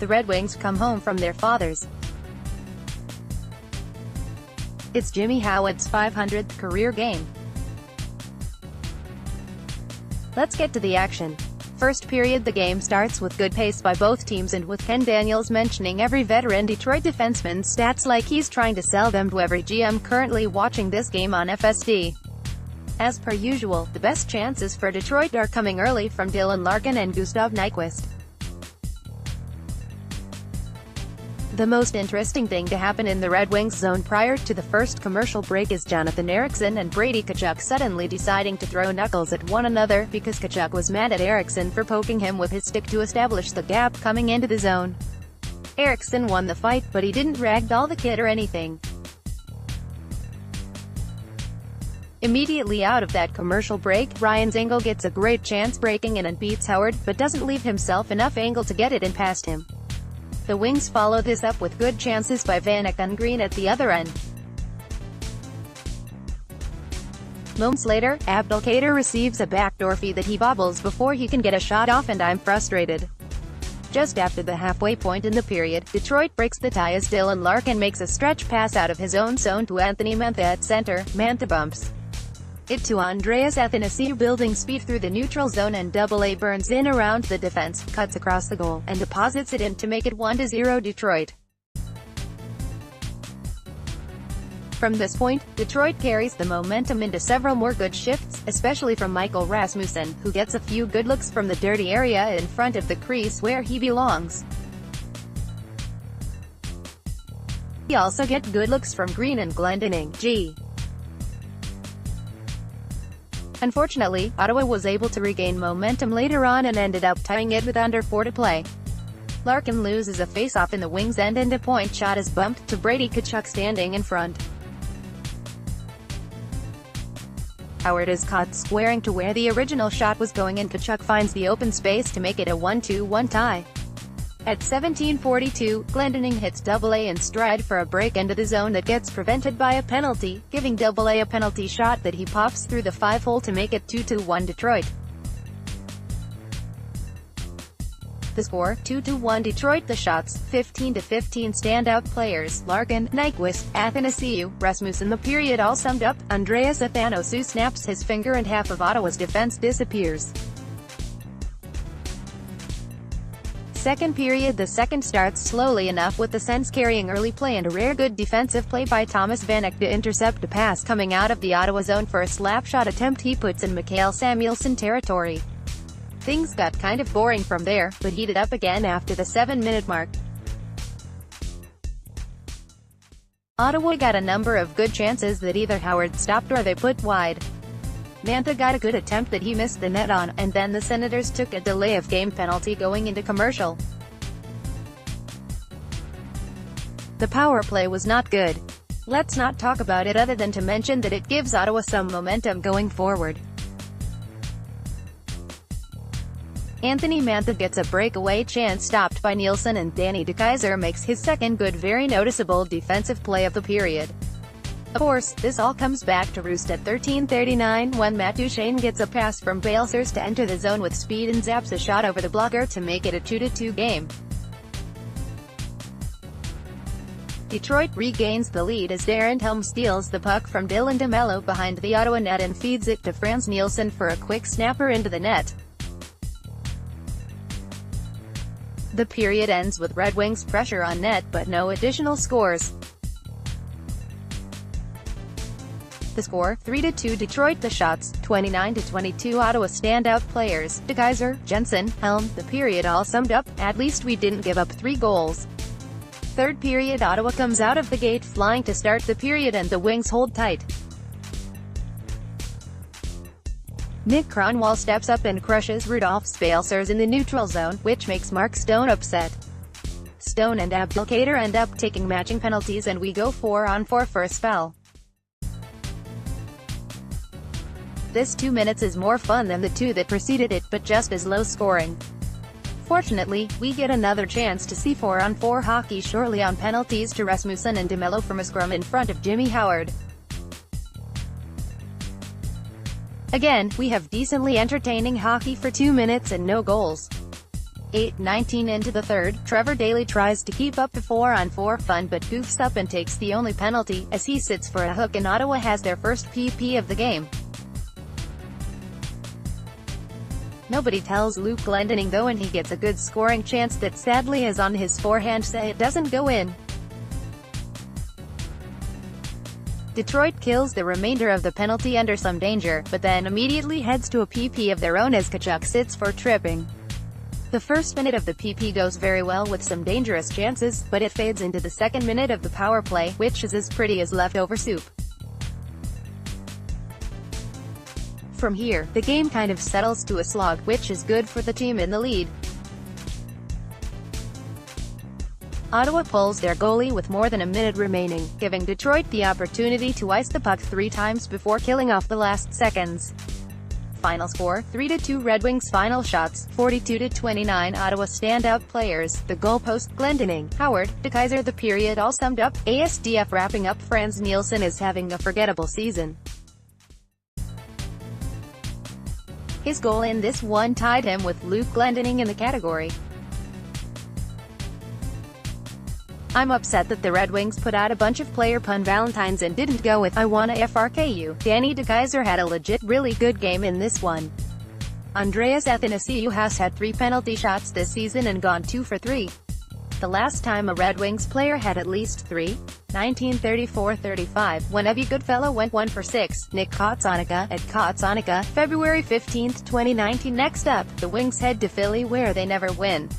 the Red Wings come home from their fathers. It's Jimmy Howard's 500th career game. Let's get to the action. First period, the game starts with good pace by both teams and with Ken Daniels mentioning every veteran Detroit defenseman's stats like he's trying to sell them to every GM currently watching this game on FSD. As per usual, the best chances for Detroit are coming early from Dylan Larkin and Gustav Nyquist. The most interesting thing to happen in the Red Wings zone prior to the first commercial break is Jonathan Ericsson and Brady Tkachuk suddenly deciding to throw knuckles at one another, because Tkachuk was mad at Ericsson for poking him with his stick to establish the gap coming into the zone. Ericsson won the fight, but he didn't ragdoll the kid or anything. Immediately out of that commercial break, Ryan Dzingel gets a great chance breaking in and beats Howard, but doesn't leave himself enough angle to get it in past him. The Wings follow this up with good chances by Vanek and Green at the other end. Moments later, Abdelkader receives a backdoor feed that he bobbles before he can get a shot off, and I'm frustrated. Just after the halfway point in the period, Detroit breaks the tie as Dylan Larkin makes a stretch pass out of his own zone to Anthony Mantha at center. Mantha bumps it to Andreas Athanasiou, building speed through the neutral zone, and AA burns in around the defense, cuts across the goal, and deposits it in to make it 1-0 Detroit. From this point, Detroit carries the momentum into several more good shifts, especially from Michael Rasmussen, who gets a few good looks from the dirty area in front of the crease where he belongs. He also gets good looks from Green and Glendening. Unfortunately, Ottawa was able to regain momentum later on and ended up tying it with under 4 to play. Larkin loses a face-off in the Wings' end and a point shot is bumped to Brady Tkachuk standing in front. Howard is caught squaring to where the original shot was going, and Tkachuk finds the open space to make it a 1-2-1 tie. At 17:42, Glendening hits AA in stride for a break into the zone that gets prevented by a penalty, giving AA a penalty shot that he pops through the 5-hole to make it 2-1 Detroit. The score, 2-1 Detroit. The shots, 15-15 standout players, Larkin, Nyquist, Athanasiou, Rasmussen. The period all summed up, Andreas Athanasiou snaps his finger and half of Ottawa's defense disappears. Second period, the second starts slowly enough with the Sens carrying early play and a rare good defensive play by Thomas Vanek to intercept a pass coming out of the Ottawa zone for a slap shot attempt he puts in Mikael Samuelsson territory. Things got kind of boring from there, but heated up again after the 7-minute mark. Ottawa got a number of good chances that either Howard stopped or they put wide. Mantha got a good attempt that he missed the net on, and then the Senators took a delay of game penalty going into commercial. The power play was not good. Let's not talk about it other than to mention that it gives Ottawa some momentum going forward. Anthony Mantha gets a breakaway chance stopped by Nielsen, and Danny DeKeyser makes his second good, very noticeable defensive play of the period. Of course, this all comes back to roost at 13:39 when Matt Duchene gets a pass from Balcers to enter the zone with speed and zaps a shot over the blocker to make it a 2-2 game. Detroit regains the lead as Darren Helm steals the puck from Dylan DeMello behind the Ottawa net and feeds it to Frans Nielsen for a quick snapper into the net. The period ends with Red Wings pressure on net but no additional scores. The score, 3-2 Detroit. The shots, 29-22 Ottawa. Standout players, DeKeyser, Jensen, Helm. The period all summed up, at least we didn't give up 3 goals. Third period, Ottawa comes out of the gate flying to start the period and the Wings hold tight. Nick Kronwall steps up and crushes Rudolph Balcers in the neutral zone, which makes Mark Stone upset. Stone and Abdelkader end up taking matching penalties and we go 4-on-4 for a spell. This 2 minutes is more fun than the 2 that preceded it, but just as low scoring. Fortunately, we get another chance to see 4-on-4 hockey shortly on penalties to Rasmussen and DeMello from a scrum in front of Jimmy Howard. Again, we have decently entertaining hockey for 2 minutes and no goals. 8:19 into the third, Trevor Daley tries to keep up the 4-on-4 fun but goofs up and takes the only penalty, as he sits for a hook and Ottawa has their first PP of the game. Nobody tells Luke Glendening though, and he gets a good scoring chance that sadly is on his forehand so it doesn't go in. Detroit kills the remainder of the penalty under some danger, but then immediately heads to a PP of their own as Tkachuk sits for tripping. The first minute of the PP goes very well with some dangerous chances, but it fades into the second minute of the power play, which is as pretty as leftover soup. From here, the game kind of settles to a slog, which is good for the team in the lead. Ottawa pulls their goalie with more than a minute remaining, giving Detroit the opportunity to ice the puck 3 times before killing off the last seconds. Final score, 3-2 Red Wings. Final shots, 42-29 Ottawa. Standout players, the goalpost, Glendening, Howard, DeKeyser. The period all summed up, ASDF wrapping up. Franz Nielsen is having a forgettable season. His goal in this one tied him with Luke Glendening in the category. I'm upset that the Red Wings put out a bunch of player pun Valentines and didn't go with I wanna FRKU. Danny DeKeyser had a legit really good game in this one. Andreas Athanasiou has had 3 penalty shots this season and gone 2 for 3. The last time a Red Wings player had at least 3? 1934-35, when Evie Goodfellow went 1 for 6. Nick Kotsonica, at Kotsonica, February 15, 2019. Next up, the Wings head to Philly where they never win.